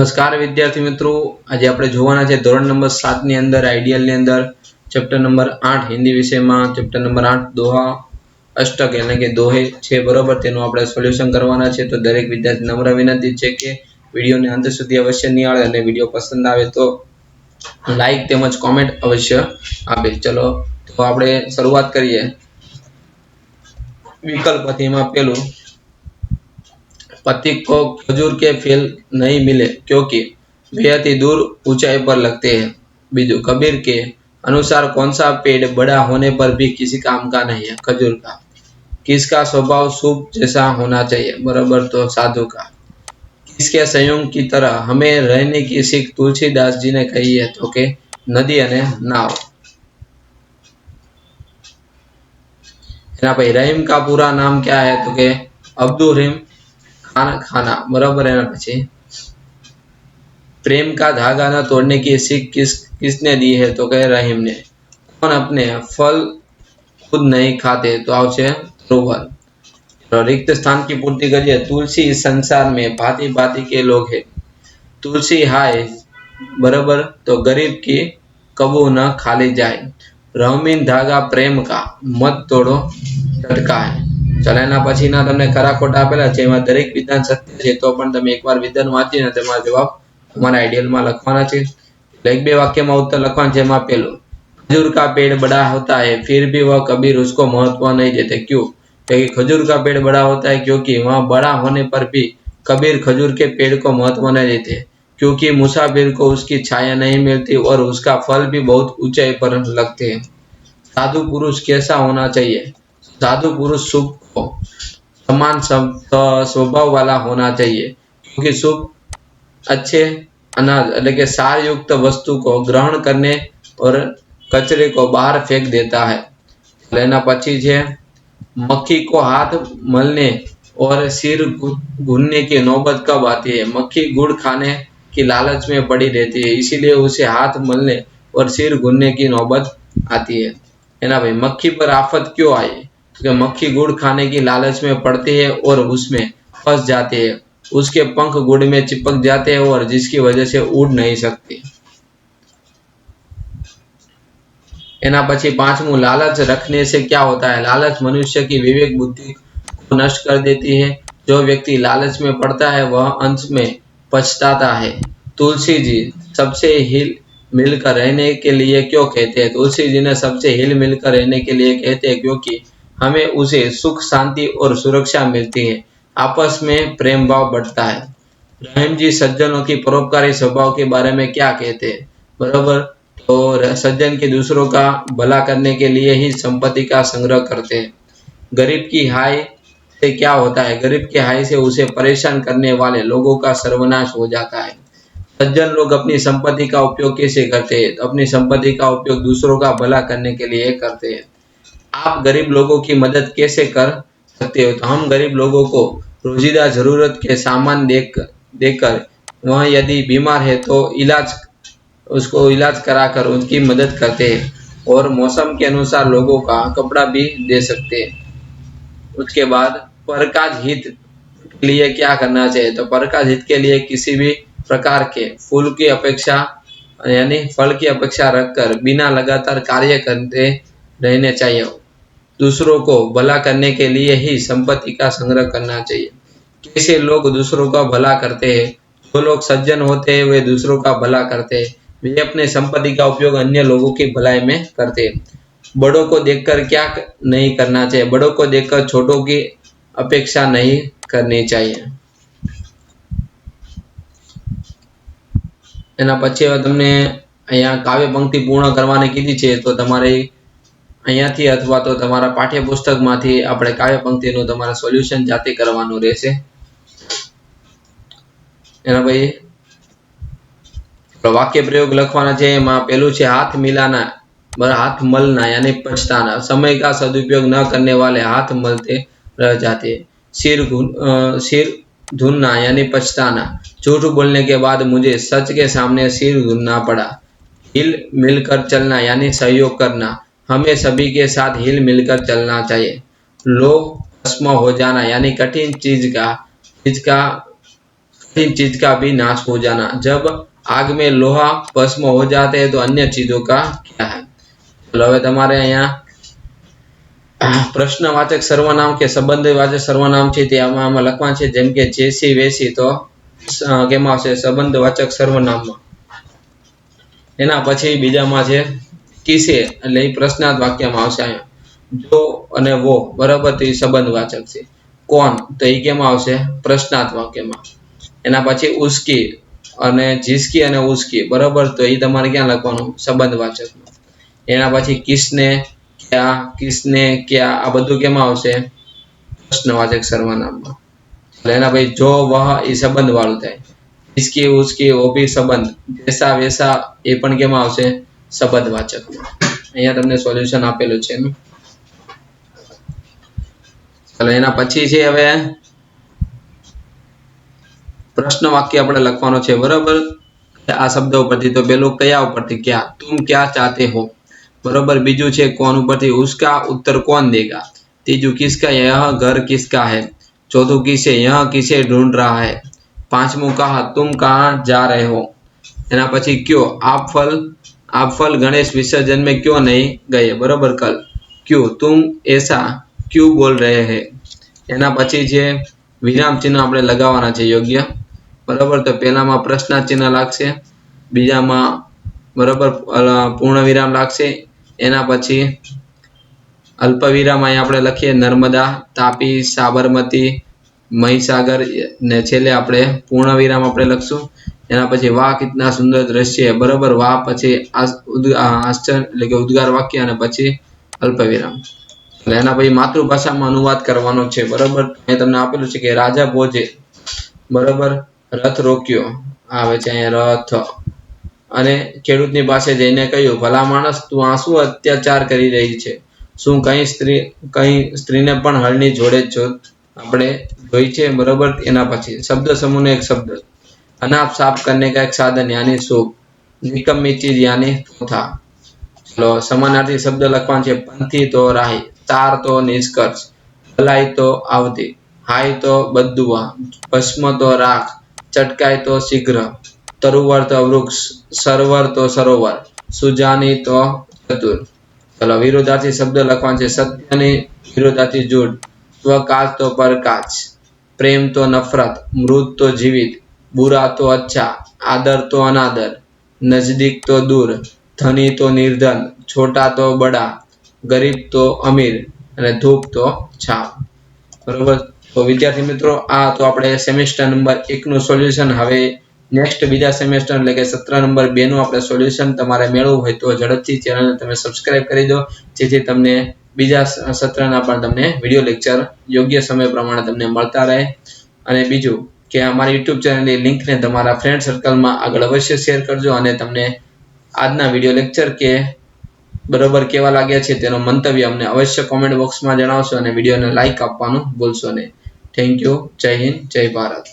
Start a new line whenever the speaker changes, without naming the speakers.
नमस्कार विद्यार्थी मित्रों, आज આપણે જોવાના છે ધોરણ નંબર 7 ની અંદર આઈડિયલ ની અંદર ચેપ્ટર નંબર 8 હિન્દી વિષયમાં ચેપ્ટર નંબર 8 દોહા અષ્ટક એટલે કે દોહે છે બરોબર, તેનું આપણે સોલ્યુશન કરવાના છે। તો દરેક વિદ્યાર્થી નમ્ર વિનંતી છે કે વિડિયોને અંત સુધી અવશ્ય નિહાળે અને વિડિયો પસંદ આવે તો લાઈક તેમજ કોમેન્ટ અવશ્ય આપે। ચલો તો આપણે શરૂઆત કરીએ। વિકલ્પથી માં પહેલું पति को खजूर के फल नहीं मिले क्योंकि वे अति दूर ऊंचाई पर लगते हैं। बीजू कबीर के अनुसार कौन सा पेड़ बड़ा होने पर भी किसी काम का नहीं है? खजूर का। किसका स्वभाव शुभ जैसा होना चाहिए? बराबर तो साधु का। किसके संयोग की तरह हमें रहने की सीख तुलसीदास जी ने कही है? तो के नदी अने नाव। भाई रहीम का पूरा नाम क्या है? तो के अब्दुल रहीम खाना बराबर है ना। पीछे प्रेम का धागा न तोड़ने की सीख किसने दी है? तो कहे रहीम ने। कौन अपने फल खुद नहीं खाते? तो आवश्य ध्रुवल। रिक्त स्थान की पूर्ति करिए। तुलसी इस संसार में भांति भांति के लोग हैं। तुलसी हाय बराबर तो गरीब की कबू न खाली जाए। रहीम धागा प्रेम का मत तोड़ो झटका है। चलो एना पछीना तमने खरा खोटा आपेला छे, एमां दरेक विधान सत्य छे तो पण तमे एकवार विधान वांचीने तमारो जवाब તમારા आइडियल में लखवाना छे। एक बे वाक्य में उत्तर लखवाना छे। एमां पहेलो खजूर का पेड़ बड़ा होता है फिर भी वह कबीर उसको महत्व नहीं देते, क्यों? क्योंकि खजूर का पेड़ बड़ा होता है क्योंकि वह बड़ा होने पर भी कबीर खजूर के पेड़ को महत्व नहीं देते, क्योंकि मुसाफिर को उसकी छाया नहीं मिलती और उसका फल भी बहुत ऊंचाई पर लगते हैं। साधु पुरुष कैसा होना चाहिए? साधु पुरुष शुभ को समान स्वभाव वाला होना चाहिए, क्योंकि शुभ अच्छे अनाज એટલે કે સારयुक्त वस्तु को ग्रहण करने और कचरे को बाहर फेंक देता है। लेना पची है मक्खी को हाथ मलने और सिर घूनने की नौबत कब आती है? मक्खी गुड़ खाने की लालच में पड़ी रहती है, इसीलिए उसे हाथ मलने और सिर घूनने की नौबत आती है। ना भाई मक्खी पर आफत क्यों आई? क्योंकि मक्खी गुड़ खाने की लालच में पड़ती है और उसमें फंस जाती है, उसके पंख गुड़ में चिपक जाते हैं और जिसकी वजह से उड़ नहीं सकती। एना पछी पांचमू लालच रखने से क्या होता है? लालच मनुष्य की विवेक बुद्धि को नष्ट कर देती है। जो व्यक्ति लालच में पड़ता है वह अंत में पछताता है। तुलसी जी सबसे हिल मिलकर रहने के लिए क्यों कहते हैं? तुलसी जी ने सबसे हिल मिलकर रहने के लिए कहते हैं क्योंकि हमें उसे सुख शांति और सुरक्षा मिलती है, आपस में प्रेम भाव बढ़ता है। रहीम जी सज्जनों की परोपकारी स्वभाव के बारे में क्या कहते हैं? बराबर तो सज्जन के दूसरों का भला करने के लिए ही संपत्ति का संग्रह करते हैं। गरीब की हाय से क्या होता है? गरीब की हाय से उसे परेशान करने वाले लोगों का सर्वनाश हो जाता है। सज्जन लोग अपनी संपत्ति का उपयोग कैसे करते हैं? अपनी संपत्ति का उपयोग दूसरों का भला करने के लिए करते हैं। आप गरीब लोगों की मदद कैसे कर सकते हो? तो हम गरीब लोगों को रोजीदा जरूरत के सामान देकर वह यदि बीमार है तो उसको इलाज कराकर उनकी मदद करते हैं और मौसम के अनुसार लोगों का कपड़ा भी दे सकते हैं। उसके बाद पर का हित के लिए क्या करना चाहिए? तो पर का हित के लिए किसी भी प्रकार के फूल की अपेक्षा यानी फल की अपेक्षा रखकर बिना लगातार कार्य करते रहने चाहिए। दूसरों को भला करने के लिए ही संपत्ति का संग्रह करना चाहिए। कैसे लोग दूसरों का भला करते हैं? जो लोग सज्जन होते हैं वे दूसरों का भला करते हैं, वे अपने संपत्ति का उपयोग अन्य लोगों की भलाई में करते हैं। बड़ों को देखकर क्या नहीं करना चाहिए? बड़ों को देखकर छोटों की अपेक्षा नहीं करनी चाहिए। एना पछी तमने अहींया काव्य पंक्ति पूर्ण करवाने कीधी छे तो तमारे अहींयाथी अथवा तो तमारा पाठ्यपुस्तकमांथी आपणे काव्य पंक्तिनुं तमारे सोल्यूशन जाते करवानुं रहेशे। एना भाई वाक्य प्रयोग लखवाना छे। एमां पहेलुं छे हाथ मिलाना हाथ मलना यानी पछताना। समय का सदुपयोग न करने वाले हाथ मलते रह जाते। सिर धुनना यानी पछताना। झूठ बोलने के बाद मुझे सच के सामने सिर धुनना पड़ा। हिल मिलकर चलना यानी सहयोग करना। हमें सभी के साथ हिल मिलकर चलना चाहिए। लोभ भस्म हो जाना यानी कठिन चीज का कठिन चीज का भी नाश हो जाना। जब आग में लोहा भस्म हो जाते हैं तो अन्य चीजों का क्या है? चलो હવે તમારે અહીંયા પ્રશ્નવાચક સર્વનામ કે સંબંધવાચક સર્વનામ છે તે આમાં લખવાનું છે, જેમ કે જેસી વેસી તો કેમાં આવશે? સંબંધવાચક સર્વનામમાં। એના પછી બીજામાં છે કિસે, એટલે એ પ્રશ્નાર્થ વાક્યમાં આવશે। અહીંયા જો અને વો બરાબર તો એ સંબંધવાચક છે। કોણ તો એ કેમાં આવશે? પ્રશ્નાર્થ વાક્યમાં। એના પછી ઉસ્કી અને जिसकी અને उसकी બરાબર તો એ તમારે ક્યાં લખવાનું? સંબંધવાચકમાં। એના પછી કિસને, क्या, किसने, क्या આ બધું કેમાં આવશે? પ્રશ્નવાચક સર્વનામમાં। એટલે એના પછી જો વહ એ સંબંધ વાળું થાય। इसकी उसकी वो भी संबंध, जैसा वैसा એ પણ કેમાં આવશે? સંબંધવાચકમાં। અહીંયા તમને સોલ્યુશન આપેલું છે એનું। ચાલો એના પછી છે હવે પ્રશ્ન વાક્ય આપણે લખવાનો છે બરાબર આ શબ્દ ઉપરથી। તો પેલું કયા ઉપરથી? क्या, तुम क्या चाहते हो बराबर। बीजू है कौन उपरथी? उसका उत्तर कौन देगा। तीजू किसका, यह घर किसका है। चौथू किसे, यह किसे ढूंढ रहा है। पांचमू कहा, तुम कहाँ जा रहे हो। एना पछी क्यों, आप फल गणेश विसर्जन में क्यों नहीं गए बराबर कल। क्यों, तुम ऐसा क्यों बोल रहे हैं। एना पछी जे विराम चिन्ह आपणे लगावाना छे योग्य बराबर। तो पहला प्रश्नार्थ चिन्ह लागशे, बीजामां बराबर पूर्ण विराम लागशे। एना पछी अल्प विराम अहीं आपणे लखीए नर्मदा, तापी, साबरमती, महीसागर ने छेल्ले आपणे पूर्ण विराम आपणे लखशुं। एना पछी वाह कितना सुंदर दृश्य है बराबर। वाह पछी आश्चर्य એટલે કે ઉદ્ગાર વાક્ય અને પછી અલ્પ વિરામ। એટલે એના પછી માતૃભાષામાં અનુવાદ કરવાનો છે બરાબર। મેં તમને આપેલું છે કે રાજા ભોજે બરાબર રથ રોક્યો આવે છે અહીંયા રથ અને ખેડૂતની પાસે જઈને કહ્યું, ભલા માણસ તું આ શું અત્યાચાર કરી રહી છે। શું કઈ સ્ત્રીને પણ હળની જોડે જ આપણે જોઈ છે બરાબર। એના પછી શબ્દ સમૂહનો એક શબ્દ, अनाप साफ करने का एक साधन यानी सूप, निकम्मी चीज यानी थोथा। चलो समानार्थी शब्द लखवाना छे, पंथी तो राही, तार तो निष्कर्ष, भलाई तो आवती, हाय तो बद्दुआ, भस्म तो राख, चटकाय तो शीघ्र, तरुवर तो वृक्ष, सरवर तो सरोवर, सुजानी तो चतुर। चलो विरोधार्थी शब्द लखवाना छे, सत्यनी विरोधार्थी झूठ, स्वकाच तो परकाच, प्रेम तो नफरत, मृत तो जीवित, बुरा तो अच्छा, आदर तो अनादर, नजदीक तो दूर, धनी तो निर्धन, छोटा तो बड़ा, गरीब तो अमीर અને ધૂપ તો છાપ બરોબર। તો વિદ્યાર્થી મિત્રો આ તો આપણે સેમેસ્ટર નંબર 1 નું સોલ્યુશન। હવે નેક્સ્ટ બીજા સેમેસ્ટર એટલે કે સત્ર નંબર 2 નું આપણે સોલ્યુશન તમારે મેળવવું હોય તો ઝડપથી ચેનલને તમે સબસ્ક્રાઇબ કરી દો, જેથી તમને બીજા સત્રના પણ તમને વિડિયો લેક્ચર યોગ્ય સમય પ્રમાણે તમને મળતા રહે। અને બીજું કે અમારી YouTube ચેનલની લિંકને તમારા ફ્રેન્ડ સર્કલમાં આગળ અવશ્ય શેર કરજો અને તમને આજના વિડિયો લેક્ચર કે બરોબર કેવા લાગ્યા છે તેનો મંતવ્ય અમને અવશ્ય કોમેન્ટ બોક્સમાં જણાવશો અને વિડિયોને લાઈક આપવાનું ભૂલશો નહીં। Thank you. જય હિન્દ, જય ભારત।